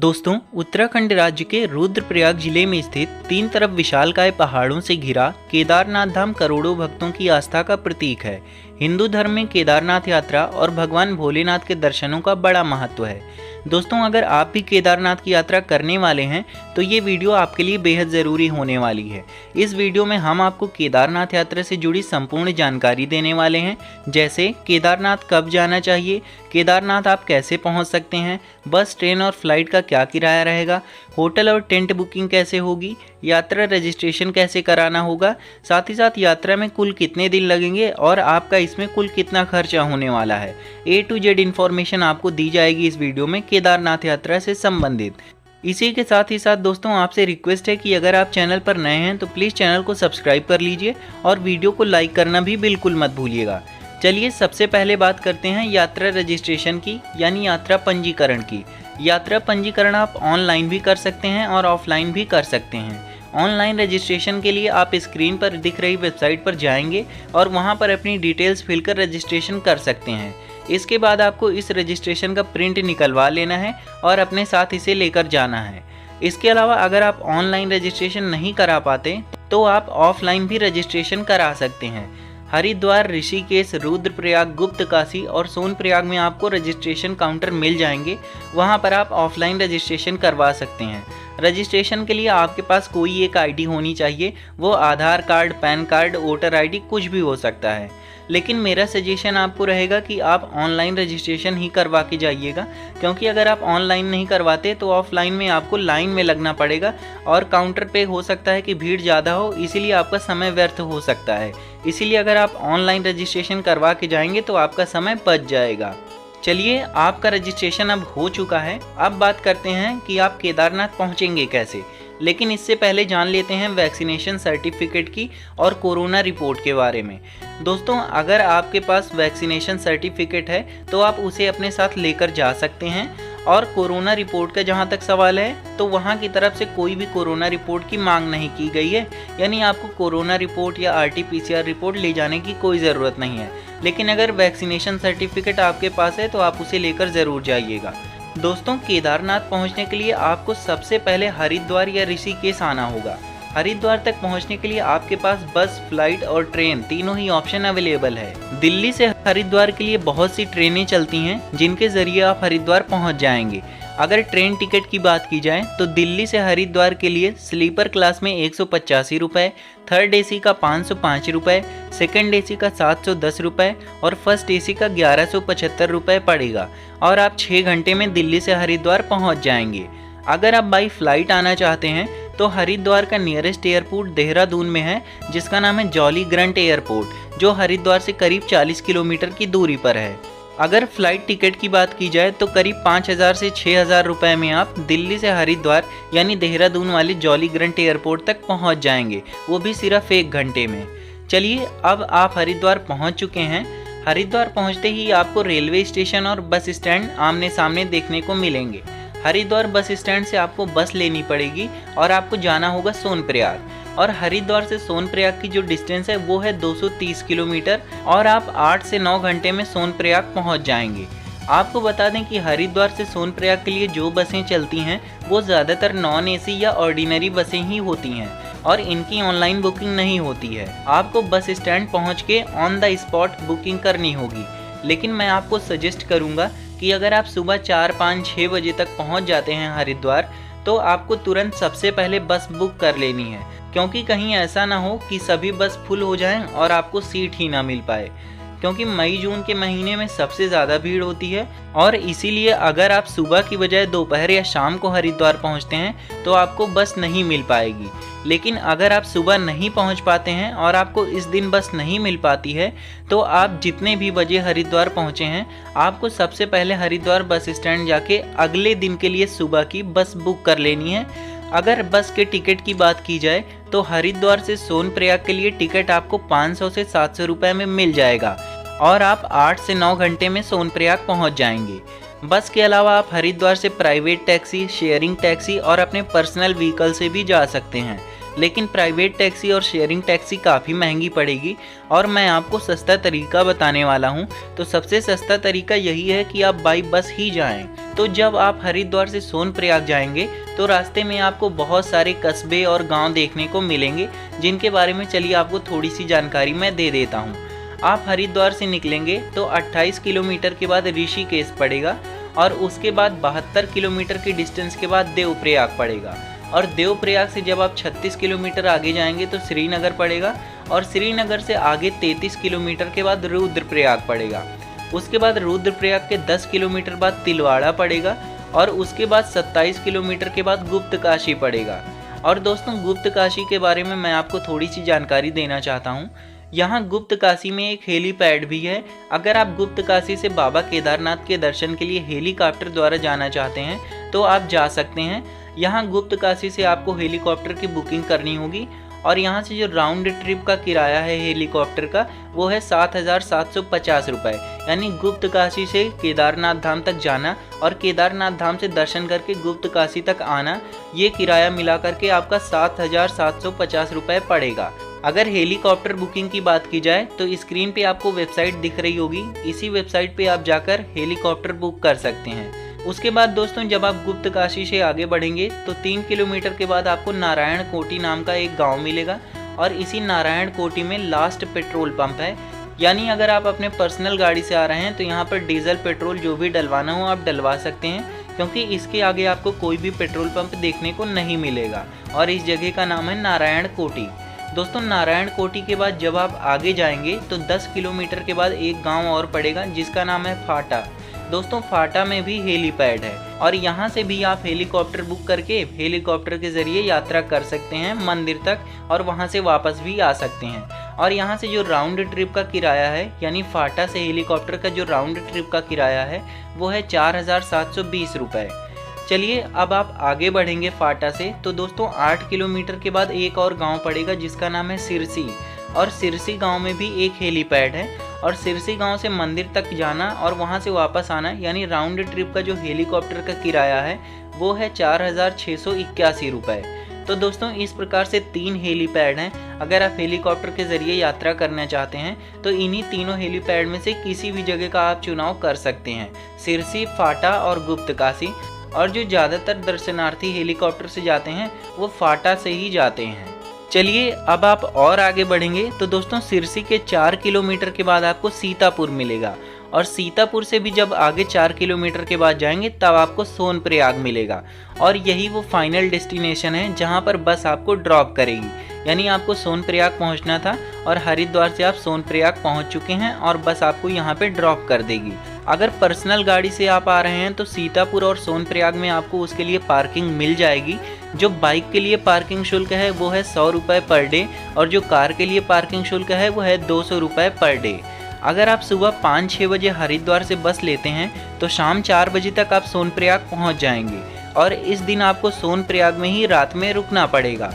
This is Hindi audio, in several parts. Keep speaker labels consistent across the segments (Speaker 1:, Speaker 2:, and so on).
Speaker 1: दोस्तों, उत्तराखंड राज्य के रुद्रप्रयाग जिले में स्थित तीन तरफ विशालकाय पहाड़ों से घिरा केदारनाथ धाम करोड़ों भक्तों की आस्था का प्रतीक है। हिंदू धर्म में केदारनाथ यात्रा और भगवान भोलेनाथ के दर्शनों का बड़ा महत्व है। दोस्तों, अगर आप भी केदारनाथ की यात्रा करने वाले हैं तो ये वीडियो आपके लिए बेहद ज़रूरी होने वाली है। इस वीडियो में हम आपको केदारनाथ यात्रा से जुड़ी संपूर्ण जानकारी देने वाले हैं, जैसे केदारनाथ कब जाना चाहिए, केदारनाथ आप कैसे पहुंच सकते हैं, बस, ट्रेन और फ्लाइट का क्या किराया रहेगा, होटल और टेंट बुकिंग कैसे होगी, यात्रा रजिस्ट्रेशन कैसे कराना होगा, साथ ही साथ यात्रा में कुल कितने दिन लगेंगे और आपका इसमें कुल कितना खर्चा होने वाला है। A to Z इन्फॉर्मेशन आपको दी जाएगी इस वीडियो में केदारनाथ यात्रा से संबंधित। इसी के साथ ही साथ दोस्तों, आपसे रिक्वेस्ट है कि अगर आप चैनल पर नए हैं तो प्लीज़ चैनल को सब्सक्राइब कर लीजिए और वीडियो को लाइक करना भी बिल्कुल मत भूलिएगा। चलिए सबसे पहले बात करते हैं यात्रा रजिस्ट्रेशन की, यानी यात्रा पंजीकरण की। यात्रा पंजीकरण आप ऑनलाइन भी कर सकते हैं और ऑफलाइन भी कर सकते हैं। ऑनलाइन रजिस्ट्रेशन के लिए आप स्क्रीन पर दिख रही वेबसाइट पर जाएंगे और वहां पर अपनी डिटेल्स फिल कर रजिस्ट्रेशन कर सकते हैं। इसके बाद आपको इस रजिस्ट्रेशन का प्रिंट निकलवा लेना है और अपने साथ इसे लेकर जाना है। इसके अलावा अगर आप ऑनलाइन रजिस्ट्रेशन नहीं करा पाते तो आप ऑफलाइन भी रजिस्ट्रेशन करा सकते हैं। हरिद्वार, ऋषिकेश, रुद्रप्रयाग, गुप्तकाशी और सोनप्रयाग में आपको रजिस्ट्रेशन काउंटर मिल जाएंगे। वहां पर आप ऑफलाइन रजिस्ट्रेशन करवा सकते हैं। रजिस्ट्रेशन के लिए आपके पास कोई एक आईडी होनी चाहिए, वो Aadhaar card, PAN card, voter ID कुछ भी हो सकता है। लेकिन मेरा सजेशन आपको रहेगा कि आप ऑनलाइन रजिस्ट्रेशन ही करवा के जाइएगा, क्योंकि अगर आप ऑनलाइन नहीं करवाते तो ऑफलाइन में आपको लाइन में लगना पड़ेगा और काउंटर पे हो सकता है कि भीड़ ज़्यादा हो, इसीलिए आपका समय व्यर्थ हो सकता है। इसीलिए अगर आप ऑनलाइन रजिस्ट्रेशन करवा के जाएंगे तो आपका समय बच जाएगा। चलिए, आपका रजिस्ट्रेशन अब हो चुका है। अब बात करते हैं कि आप केदारनाथ पहुंचेंगे कैसे। लेकिन इससे पहले जान लेते हैं वैक्सीनेशन सर्टिफिकेट की और कोरोना रिपोर्ट के बारे में। दोस्तों, अगर आपके पास वैक्सीनेशन सर्टिफिकेट है तो आप उसे अपने साथ लेकर जा सकते हैं। और कोरोना रिपोर्ट का जहां तक सवाल है तो वहां की तरफ से कोई भी कोरोना रिपोर्ट की मांग नहीं की गई है, यानी आपको कोरोना रिपोर्ट या RT-PCR रिपोर्ट ले जाने की कोई ज़रूरत नहीं है। लेकिन अगर वैक्सीनेशन सर्टिफिकेट आपके पास है तो आप उसे लेकर ज़रूर जाइएगा। दोस्तों, केदारनाथ पहुंचने के लिए आपको सबसे पहले हरिद्वार या ऋषिकेश आना होगा। हरिद्वार तक पहुंचने के लिए आपके पास बस, फ्लाइट और ट्रेन तीनों ही ऑप्शन अवेलेबल है। दिल्ली से हरिद्वार के लिए बहुत सी ट्रेनें चलती हैं जिनके जरिए आप हरिद्वार पहुंच जाएंगे। अगर ट्रेन टिकट की बात की जाए तो दिल्ली से हरिद्वार के लिए स्लीपर क्लास में 185 रुपये, थर्ड AC का 505 रुपये, सेकंड AC का 710 रुपये और फर्स्ट AC का 1175 रुपये पड़ेगा और आप 6 घंटे में दिल्ली से हरिद्वार पहुंच जाएंगे। अगर आप बाई फ्लाइट आना चाहते हैं तो हरिद्वार का नियरेस्ट एयरपोर्ट देहरादून में है, जिसका नाम है जॉली ग्रंट एयरपोर्ट, जो हरिद्वार से करीब 40 किलोमीटर की दूरी पर है। अगर फ्लाइट टिकट की बात की जाए तो करीब 5000 से 6000 रुपये में आप दिल्ली से हरिद्वार यानी देहरादून वाले जॉली ग्रंट एयरपोर्ट तक पहुंच जाएंगे, वो भी सिर्फ 1 घंटे में। चलिए, अब आप हरिद्वार पहुंच चुके हैं। हरिद्वार पहुंचते ही आपको रेलवे स्टेशन और बस स्टैंड आमने सामने देखने को मिलेंगे। हरिद्वार बस स्टैंड से आपको बस लेनी पड़ेगी और आपको जाना होगा सोनप्रयाग। और हरिद्वार से सोनप्रयाग की जो डिस्टेंस है वो है 230 किलोमीटर और आप 8 से 9 घंटे में सोनप्रयाग पहुंच जाएंगे। आपको बता दें कि हरिद्वार से सोनप्रयाग के लिए जो बसें चलती हैं वो ज़्यादातर नॉन AC या ऑर्डिनरी बसें ही होती हैं और इनकी ऑनलाइन बुकिंग नहीं होती है। आपको बस स्टैंड पहुँच के ऑन द स्पॉट बुकिंग करनी होगी। लेकिन मैं आपको सजेस्ट करूँगा कि अगर आप सुबह 4, 5, 6 बजे तक पहुंच जाते हैं हरिद्वार तो आपको तुरंत सबसे पहले बस बुक कर लेनी है, क्योंकि कहीं ऐसा ना हो कि सभी बस फुल हो जाएं और आपको सीट ही ना मिल पाए, क्योंकि मई जून के महीने में सबसे ज़्यादा भीड़ होती है। और इसीलिए अगर आप सुबह की बजाय दोपहर या शाम को हरिद्वार पहुंचते हैं तो आपको बस नहीं मिल पाएगी। लेकिन अगर आप सुबह नहीं पहुंच पाते हैं और आपको इस दिन बस नहीं मिल पाती है तो आप जितने भी बजे हरिद्वार पहुंचे हैं आपको सबसे पहले हरिद्वार बस स्टैंड जाके अगले दिन के लिए सुबह की बस बुक कर लेनी है। अगर बस के टिकट की बात की जाए तो हरिद्वार से सोनप्रयाग के लिए टिकट आपको 500 से 700 रुपये में मिल जाएगा और आप 8 से 9 घंटे में सोनप्रयाग पहुंच जाएंगे। बस के अलावा आप हरिद्वार से प्राइवेट टैक्सी, शेयरिंग टैक्सी और अपने पर्सनल व्हीकल से भी जा सकते हैं। लेकिन प्राइवेट टैक्सी और शेयरिंग टैक्सी काफ़ी महंगी पड़ेगी और मैं आपको सस्ता तरीका बताने वाला हूँ। तो सबसे सस्ता तरीका यही है कि आप बाई बस ही जाएं। तो जब आप हरिद्वार से सोनप्रयाग जाएंगे तो रास्ते में आपको बहुत सारे कस्बे और गांव देखने को मिलेंगे, जिनके बारे में चलिए आपको थोड़ी सी जानकारी मैं दे देता हूँ। आप हरिद्वार से निकलेंगे तो 28 किलोमीटर के बाद ऋषिकेश पड़ेगा और उसके बाद 72 किलोमीटर की डिस्टेंस के बाद देवप्रयाग पड़ेगा और देवप्रयाग से जब आप 36 किलोमीटर आगे जाएंगे तो श्रीनगर पड़ेगा और श्रीनगर से आगे 33 किलोमीटर के बाद रुद्रप्रयाग पड़ेगा। उसके बाद रुद्रप्रयाग के 10 किलोमीटर बाद तिलवाड़ा पड़ेगा और उसके बाद 27 किलोमीटर के बाद गुप्तकाशी पड़ेगा। और दोस्तों, गुप्तकाशी के बारे में मैं आपको थोड़ी सी जानकारी देना चाहता हूँ। यहाँ गुप्तकाशी में एक हेलीपैड भी है। अगर आप गुप्तकाशी से बाबा केदारनाथ के दर्शन के लिए हेलीकॉप्टर द्वारा जाना चाहते हैं तो आप जा सकते हैं। यहाँ गुप्तकाशी से आपको हेलीकॉप्टर की बुकिंग करनी होगी और यहाँ से जो राउंड ट्रिप का किराया है हेलीकॉप्टर का वो है 7,750 रुपये। यानी गुप्तकाशी से केदारनाथ धाम तक जाना और केदारनाथ धाम से दर्शन करके गुप्तकाशी तक आना, ये किराया मिला करके आपका 7,750 रुपये पड़ेगा। अगर हेलीकॉप्टर बुकिंग की बात की जाए तो स्क्रीन पे आपको वेबसाइट दिख रही होगी, इसी वेबसाइट पे आप जाकर हेलीकॉप्टर बुक कर सकते हैं। उसके बाद दोस्तों, जब आप गुप्तकाशी से आगे बढ़ेंगे तो 3 किलोमीटर के बाद आपको नारायण कोटी नाम का एक गांव मिलेगा और इसी नारायण कोटी में लास्ट पेट्रोल पंप है। यानी अगर आप अपने पर्सनल गाड़ी से आ रहे हैं तो यहाँ पर डीजल पेट्रोल जो भी डलवाना हो आप डलवा सकते हैं, क्योंकि इसके आगे आपको कोई भी पेट्रोल पंप देखने को नहीं मिलेगा और इस जगह का नाम है नारायण कोटी। दोस्तों, नारायण कोटी के बाद जब आप आगे जाएंगे तो 10 किलोमीटर के बाद एक गांव और पड़ेगा जिसका नाम है फाटा। दोस्तों, फाटा में भी हेलीपैड है और यहाँ से भी आप हेलीकॉप्टर बुक करके हेलीकॉप्टर के ज़रिए यात्रा कर सकते हैं मंदिर तक और वहाँ से वापस भी आ सकते हैं। और यहाँ से जो राउंड ट्रिप का किराया है, यानी फाटा से हेलीकॉप्टर का जो राउंड ट्रिप का किराया है वो है 4,720 रुपये। चलिए अब आप आगे बढ़ेंगे फाटा से तो दोस्तों 8 किलोमीटर के बाद एक और गांव पड़ेगा जिसका नाम है सिरसी और सिरसी गांव में भी एक हेलीपैड है और सिरसी गांव से मंदिर तक जाना और वहां से वापस आना, यानी राउंड ट्रिप का जो हेलीकॉप्टर का किराया है वो है 4,681 रुपये। तो दोस्तों, इस प्रकार से 3 हेलीपैड हैं। अगर आप हेलीकॉप्टर के ज़रिए यात्रा करना चाहते हैं तो इन्हीं तीनों हेलीपैड में से किसी भी जगह का आप चुनाव कर सकते हैं, सिरसी, फाटा और गुप्तकाशी। और जो ज़्यादातर दर्शनार्थी हेलीकॉप्टर से जाते हैं वो फाटा से ही जाते हैं। चलिए अब आप और आगे बढ़ेंगे तो दोस्तों सिरसी के 4 किलोमीटर के बाद आपको सीतापुर मिलेगा और सीतापुर से भी जब आगे 4 किलोमीटर के बाद जाएंगे तब आपको सोनप्रयाग मिलेगा और यही वो फाइनल डेस्टिनेशन है जहां पर बस आपको ड्रॉप करेगी। यानी आपको सोनप्रयाग पहुंचना था और हरिद्वार से आप सोनप्रयाग पहुंच चुके हैं और बस आपको यहां पे ड्रॉप कर देगी। अगर पर्सनल गाड़ी से आप आ रहे हैं तो सीतापुर और सोनप्रयाग में आपको उसके लिए पार्किंग मिल जाएगी। जो बाइक के लिए पार्किंग शुल्क है वो है 100 रुपये पर डे और जो कार के लिए पार्किंग शुल्क है वो है 200 रुपये पर डे। अगर आप सुबह 5-6 बजे हरिद्वार से बस लेते हैं तो शाम 4 बजे तक आप सोनप्रयाग पहुंच जाएंगे और इस दिन आपको सोनप्रयाग में ही रात में रुकना पड़ेगा।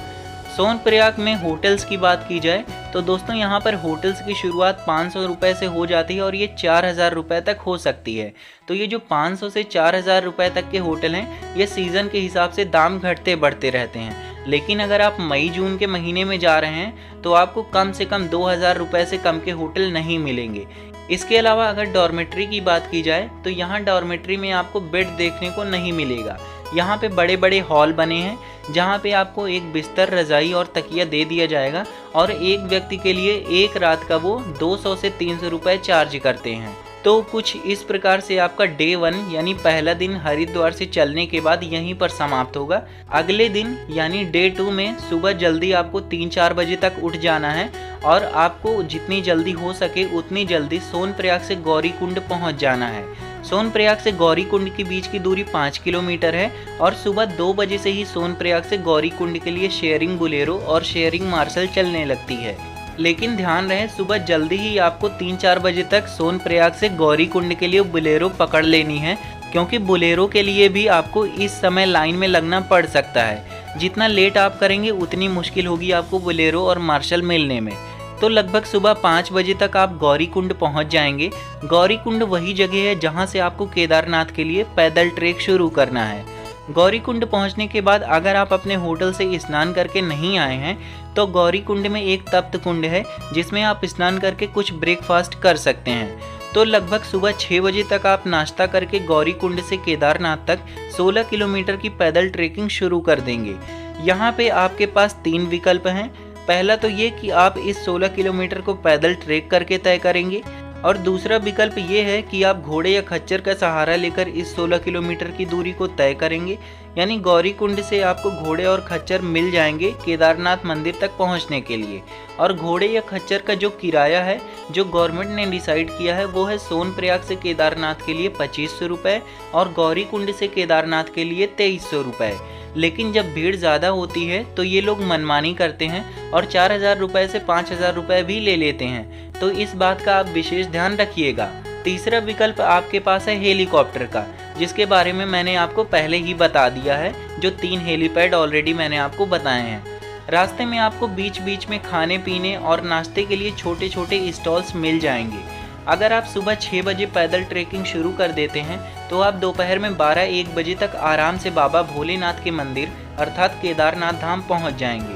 Speaker 1: सोनप्रयाग में होटल्स की बात की जाए तो दोस्तों यहाँ पर होटल्स की शुरुआत 500 रुपये से हो जाती है और ये 4,000 रुपये तक हो सकती है। तो ये जो 500 से 4,000 रुपये तक के होटल हैं ये सीज़न के हिसाब से दाम घटते बढ़ते रहते हैं। लेकिन अगर आप मई जून के महीने में जा रहे हैं तो आपको कम से कम 2,000 रुपये से कम के होटल नहीं मिलेंगे। इसके अलावा अगर डॉर्मेट्री की बात की जाए तो यहाँ डॉर्मेट्री में आपको बेड देखने को नहीं मिलेगा। यहाँ पे बड़े बड़े हॉल बने हैं जहाँ पे आपको एक बिस्तर, रजाई और तकिया दे दिया जाएगा और एक व्यक्ति के लिए एक रात का वो 200 से 300 रुपये चार्ज करते हैं। तो कुछ इस प्रकार से आपका डे 1 यानी पहला दिन हरिद्वार से चलने के बाद यहीं पर समाप्त होगा। अगले दिन यानी डे 2 में सुबह जल्दी आपको 3-4 बजे तक उठ जाना है और आपको जितनी जल्दी हो सके उतनी जल्दी सोनप्रयाग से गौरीकुंड पहुंच जाना है। सोनप्रयाग से गौरीकुंड के बीच की दूरी 5 किलोमीटर है और सुबह 2 बजे से ही सोनप्रयाग से गौरीकुंड के लिए शेयरिंग बुलेरो और शेयरिंग मार्शल चलने लगती है। लेकिन ध्यान रहे सुबह जल्दी ही आपको 3-4 बजे तक सोनप्रयाग से गौरीकुंड के लिए बुलेरो पकड़ लेनी है, क्योंकि बुलेरो के लिए भी आपको इस समय लाइन में लगना पड़ सकता है। जितना लेट आप करेंगे उतनी मुश्किल होगी आपको बुलेरो और मार्शल मिलने में। तो लगभग सुबह 5 बजे तक आप गौरीकुंड पहुंच जाएंगे। गौरीकुंड वही जगह है जहां से आपको केदारनाथ के लिए पैदल ट्रैक शुरू करना है। गौरीकुंड पहुंचने के बाद अगर आप अपने होटल से स्नान करके नहीं आए हैं तो गौरीकुंड में एक तप्त कुंड है जिसमें आप स्नान करके कुछ ब्रेकफास्ट कर सकते हैं। तो लगभग सुबह 6 बजे तक आप नाश्ता करके गौरीकुंड से केदारनाथ तक 16 किलोमीटर की पैदल ट्रेकिंग शुरू कर देंगे। यहाँ पे आपके पास 3 विकल्प हैं। पहला तो ये कि आप इस 16 किलोमीटर को पैदल ट्रेक करके तय करेंगे, और दूसरा विकल्प ये है कि आप घोड़े या खच्चर का सहारा लेकर इस 16 किलोमीटर की दूरी को तय करेंगे। यानी गौरीकुंड से आपको घोड़े और खच्चर मिल जाएंगे केदारनाथ मंदिर तक पहुंचने के लिए। और घोड़े या खच्चर का जो किराया है जो गवर्नमेंट ने डिसाइड किया है वो है सोनप्रयाग से केदारनाथ के लिए 2500 रुपये और गौरीकुंड से केदारनाथ के लिए 2300 रुपये। लेकिन जब भीड़ ज़्यादा होती है तो ये लोग मनमानी करते हैं और 4000 रुपये से 5000 रुपये भी ले लेते हैं, तो इस बात का आप विशेष ध्यान रखिएगा। तीसरा विकल्प आपके पास है हेलीकॉप्टर का, जिसके बारे में मैंने आपको पहले ही बता दिया है, जो 3 हेलीपैड ऑलरेडी मैंने आपको बताए हैं। रास्ते में आपको बीच बीच में खाने पीने और नाश्ते के लिए छोटे छोटे स्टॉल्स मिल जाएंगे। अगर आप सुबह 6 बजे पैदल ट्रेकिंग शुरू कर देते हैं तो आप दोपहर में 12-1 बजे तक आराम से बाबा भोलेनाथ के मंदिर अर्थात केदारनाथ धाम पहुंच जाएंगे।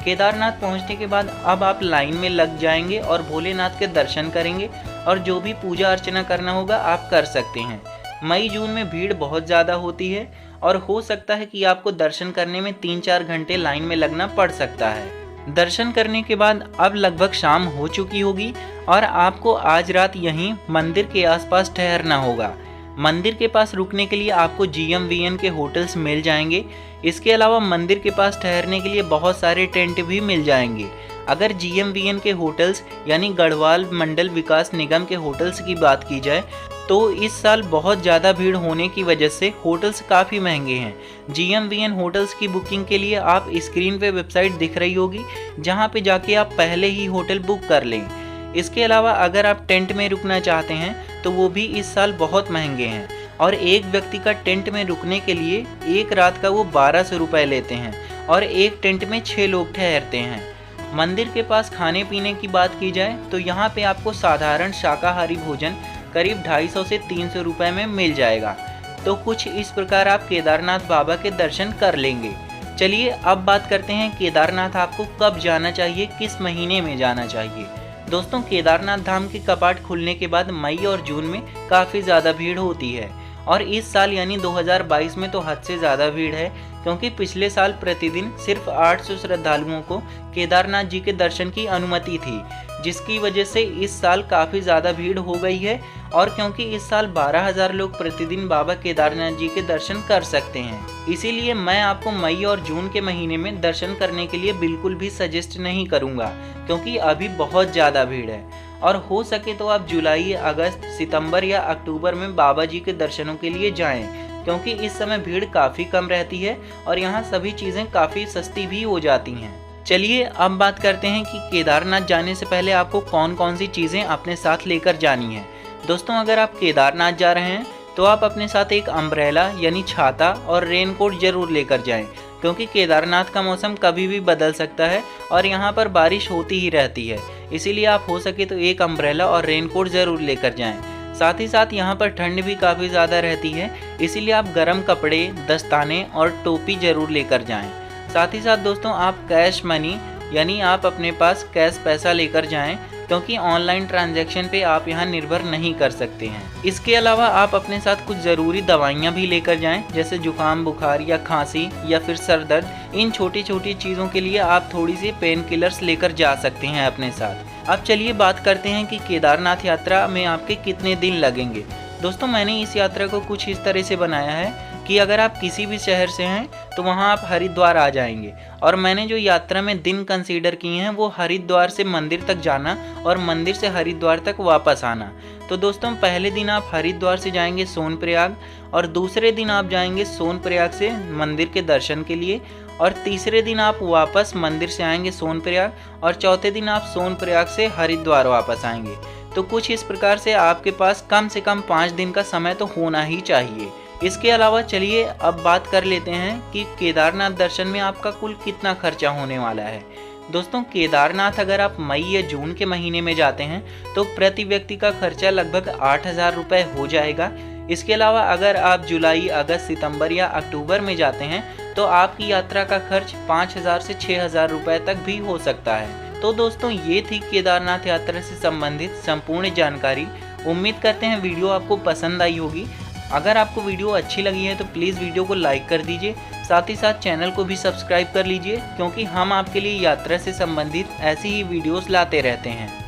Speaker 1: केदारनाथ पहुंचने के बाद अब आप लाइन में लग जाएंगे और भोलेनाथ के दर्शन करेंगे और जो भी पूजा अर्चना करना होगा आप कर सकते हैं। मई जून में भीड़ बहुत ज़्यादा होती है और हो सकता है कि आपको दर्शन करने में 3-4 घंटे लाइन में लगना पड़ सकता है। दर्शन करने के बाद अब लगभग शाम हो चुकी होगी और आपको आज रात यहीं मंदिर के आसपास ठहरना होगा। मंदिर के पास रुकने के लिए आपको GMVN के होटल्स मिल जाएंगे। इसके अलावा मंदिर के पास ठहरने के लिए बहुत सारे टेंट भी मिल जाएंगे। अगर GMVN के होटल्स यानी गढ़वाल मंडल विकास निगम के होटल्स की बात की जाए तो इस साल बहुत ज़्यादा भीड़ होने की वजह से होटल्स काफ़ी महंगे हैं। GMVN होटल्स की बुकिंग के लिए आप स्क्रीन पे वेबसाइट दिख रही होगी, जहां पे जाके आप पहले ही होटल बुक कर लें। इसके अलावा अगर आप टेंट में रुकना चाहते हैं तो वो भी इस साल बहुत महंगे हैं और एक व्यक्ति का टेंट में रुकने के लिए एक रात का वो 1200 रुपये लेते हैं और एक टेंट में 6 लोग ठहरते हैं। मंदिर के पास खाने पीने की बात की जाए तो यहाँ पे आपको साधारण शाकाहारी भोजन करीब 250 से 300 रुपये में मिल जाएगा। तो कुछ इस प्रकार आप केदारनाथ बाबा के दर्शन कर लेंगे। चलिए अब बात करते हैं केदारनाथ आपको कब जाना चाहिए, किस महीने में जाना चाहिए। दोस्तों, केदारनाथ धाम के कपाट खुलने के बाद मई और जून में काफ़ी ज़्यादा भीड़ होती है और इस साल यानी 2022 में तो हद से ज़्यादा भीड़ है, क्योंकि पिछले साल प्रतिदिन सिर्फ 800 श्रद्धालुओं को केदारनाथ जी के दर्शन की अनुमति थी, जिसकी वजह से इस साल काफ़ी ज़्यादा भीड़ हो गई है। और क्योंकि इस साल 12,000 लोग प्रतिदिन बाबा केदारनाथ जी के दर्शन कर सकते हैं, इसीलिए मैं आपको मई और जून के महीने में दर्शन करने के लिए बिल्कुल भी सजेस्ट नहीं करूँगा, क्योंकि अभी बहुत ज़्यादा भीड़ है। और हो सके तो आप जुलाई, अगस्त, सितंबर या अक्टूबर में बाबा जी के दर्शनों के लिए जाएं, क्योंकि इस समय भीड़ काफ़ी कम रहती है और यहाँ सभी चीज़ें काफ़ी सस्ती भी हो जाती हैं। चलिए अब बात करते हैं कि केदारनाथ जाने से पहले आपको कौन कौन सी चीज़ें अपने साथ लेकर जानी है। दोस्तों, अगर आप केदारनाथ जा रहे हैं तो आप अपने साथ एक अम्ब्रेला यानी छाता और रेनकोट जरूर लेकर जाएं, क्योंकि केदारनाथ का मौसम कभी भी बदल सकता है और यहाँ पर बारिश होती ही रहती है। इसीलिए आप हो सके तो एक अम्ब्रेला और रेनकोट ज़रूर लेकर जाएं। साथ ही साथ यहाँ पर ठंड भी काफ़ी ज़्यादा रहती है, इसीलिए आप गर्म कपड़े, दस्ताने और टोपी ज़रूर लेकर जाएं। साथ ही साथ दोस्तों, आप कैश मनी यानी आप अपने पास कैश पैसा लेकर जाएं, क्योंकि ऑनलाइन ट्रांजैक्शन पे आप यहाँ निर्भर नहीं कर सकते हैं। इसके अलावा आप अपने साथ कुछ ज़रूरी दवाइयाँ भी लेकर जाएं, जैसे जुकाम, बुखार या खांसी या फिर सर दर्द। इन छोटी छोटी चीज़ों के लिए आप थोड़ी सी पेन किलर्स लेकर जा सकते हैं अपने साथ। अब चलिए बात करते हैं कि केदारनाथ यात्रा में आपके कितने दिन लगेंगे। दोस्तों, मैंने इस यात्रा को कुछ इस तरह से बनाया है कि अगर आप किसी भी शहर से हैं तो वहां आप हरिद्वार आ जाएंगे, और मैंने जो यात्रा में दिन कंसीडर किए हैं वो हरिद्वार से मंदिर तक जाना और मंदिर से हरिद्वार तक वापस आना। तो दोस्तों, पहले दिन आप हरिद्वार से जाएंगे सोनप्रयाग, और दूसरे दिन आप जाएंगे सोनप्रयाग से मंदिर के दर्शन के लिए, और तीसरे दिन आप वापस मंदिर से आएंगे सोनप्रयाग, और चौथे दिन आप सोनप्रयाग से हरिद्वार वापस आएंगे। तो कुछ इस प्रकार से आपके पास कम से कम 5 दिन का समय तो होना ही चाहिए। इसके अलावा चलिए अब बात कर लेते हैं कि केदारनाथ दर्शन में आपका कुल कितना खर्चा होने वाला है। दोस्तों, केदारनाथ अगर आप मई या जून के महीने में जाते हैं तो प्रति व्यक्ति का खर्चा लगभग 8,000 रुपये हो जाएगा। इसके अलावा अगर आप जुलाई, अगस्त, सितंबर या अक्टूबर में जाते हैं तो आपकी यात्रा का खर्च 5,000 से 6,000 रुपये तक भी हो सकता है। तो दोस्तों, ये थी केदारनाथ यात्रा से संबंधित संपूर्ण जानकारी। उम्मीद करते हैं वीडियो आपको पसंद आई होगी। अगर आपको वीडियो अच्छी लगी है तो प्लीज़ वीडियो को लाइक कर दीजिए, साथ ही साथ चैनल को भी सब्सक्राइब कर लीजिए, क्योंकि हम आपके लिए यात्रा से संबंधित ऐसी ही वीडियोस लाते रहते हैं।